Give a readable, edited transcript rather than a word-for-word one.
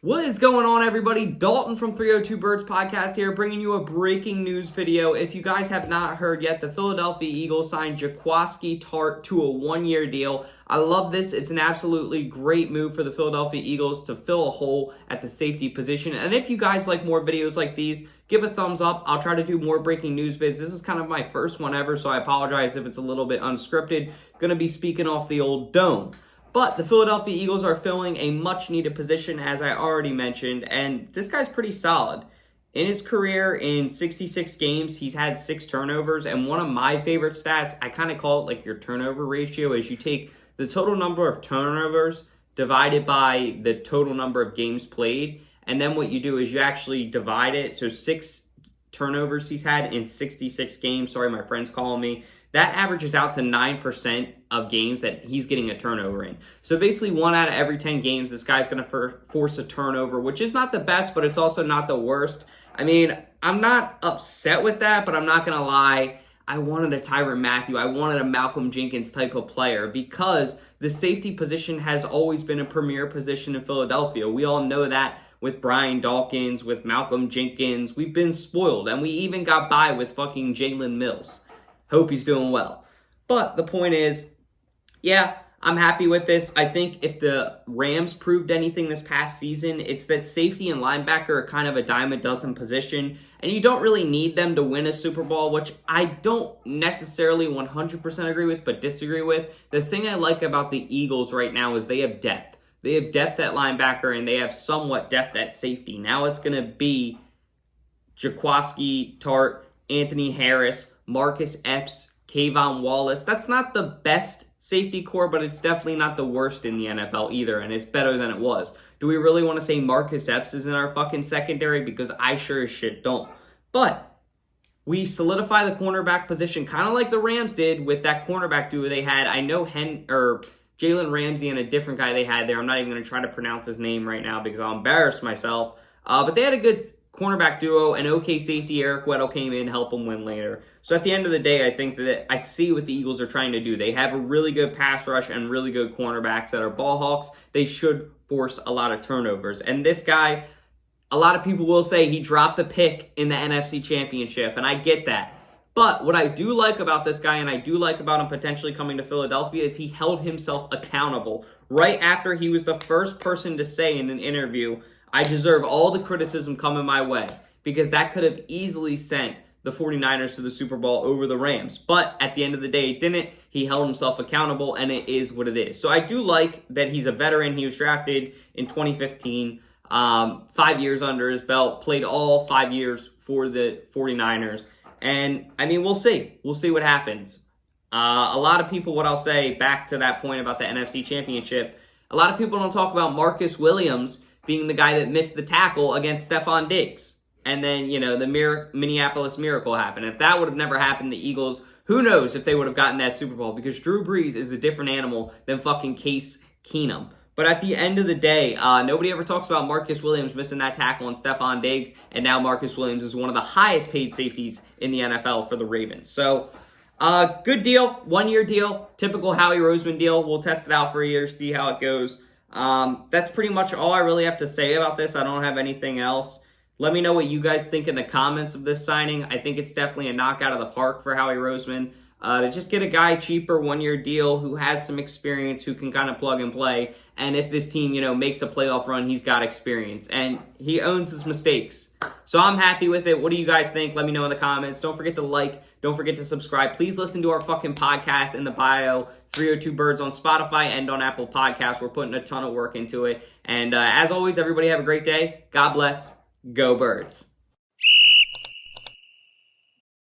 What is going on, everybody? Dalton from 302 Birds Podcast here, bringing you a breaking news video. If you guys have not heard yet, the Philadelphia Eagles signed Jaquiski Tartt to a one-year deal. I love this. It's an absolutely great move for the Philadelphia Eagles to fill a hole at the safety position. And if you guys like more videos like these, give a thumbs up. I'll try to do more breaking news vids. This is kind of my first one ever, so I apologize if it's a little bit unscripted. Going to be speaking off the old dome. But the Philadelphia Eagles are filling a much-needed position, as I already mentioned, and this guy's pretty solid. In his career, in 66 games, he's had 6 turnovers, and one of my favorite stats, I kind of call it like your turnover ratio, is you take the total number of turnovers divided by the total number of games played, and then what you do is you actually divide it, so 6 turnovers he's had in 66 games. Sorry, my friend's calling me. That averages out to 9% of games that he's getting a turnover in. So basically 1 out of every 10 games, this guy's going to force a turnover, which is not the best, but it's also not the worst. I mean, I'm not upset with that, but I'm not going to lie. I wanted a Tyrann Mathieu. I wanted a Malcolm Jenkins type of player because the safety position has always been a premier position in Philadelphia. We all know that with Brian Dawkins, with Malcolm Jenkins. We've been spoiled, and we even got by with fucking Jalen Mills. Hope he's doing well. But the point is, yeah, I'm happy with this. I think if the Rams proved anything this past season, it's that safety and linebacker are kind of a dime a dozen position, and you don't really need them to win a Super Bowl, which I don't necessarily 100% agree with, but disagree with. The thing I like about the Eagles right now is they have depth. They have depth at linebacker, and they have somewhat depth at safety. Now it's going to be Jaquiski, Tartt, Anthony Harris, Marcus Epps, Kayvon Wallace. That's not the best safety core, but it's definitely not the worst in the NFL either, and it's better than it was. Do we really want to say Marcus Epps is in our fucking secondary? Because I sure as shit don't. But we solidify the cornerback position kind of like the Rams did with that cornerback duo they had. I know Jalen Ramsey and a different guy they had there. I'm not even going to try to pronounce his name right now because I'll embarrass myself. But they had a good cornerback duo, and okay safety Eric Weddle came in, help them win later. So at the end of the day, I think that I see what the Eagles are trying to do. They have a really good pass rush and really good cornerbacks that are ball hawks. They should force a lot of turnovers. And this guy, a lot of people will say he dropped the pick in the NFC Championship, and I get that. But what I do like about this guy, and I do like about him potentially coming to Philadelphia, is he held himself accountable. Right after he was the first person to say in an interview, I deserve all the criticism coming my way, because that could have easily sent the 49ers to the Super Bowl over the Rams. But at the end of the day, it didn't. He held himself accountable, and it is what it is. So I do like that he's a veteran. He was drafted in 2015, 5 years under his belt, played all 5 years for the 49ers. And, I mean, we'll see. We'll see what happens. A lot of people, what I'll say, back to that point about the NFC Championship, a lot of people don't talk about Marcus Williams being the guy that missed the tackle against Stephon Diggs. And then, the Minneapolis Miracle happened. If that would have never happened, the Eagles, who knows if they would have gotten that Super Bowl, because Drew Brees is a different animal than fucking Case Keenum. But at the end of the day, nobody ever talks about Marcus Williams missing that tackle on Stephon Diggs, and now Marcus Williams is one of the highest paid safeties in the NFL for the Ravens. So, good deal, 1-year deal, typical Howie Roseman deal. We'll test it out for a year, see how it goes. That's pretty much all I really have to say about this. I don't have anything else. Let me know what you guys think in the comments of this signing. I think it's definitely a knockout of the park for Howie Roseman. To just get a guy cheaper, 1-year deal, who has some experience, who can kind of plug and play. And if this team, makes a playoff run, he's got experience. And he owns his mistakes. So I'm happy with it. What do you guys think? Let me know in the comments. Don't forget to like. Don't forget to subscribe. Please listen to our fucking podcast in the bio, 302 Birds on Spotify and on Apple Podcasts. We're putting a ton of work into it. And as always, everybody have a great day. God bless. Go Birds.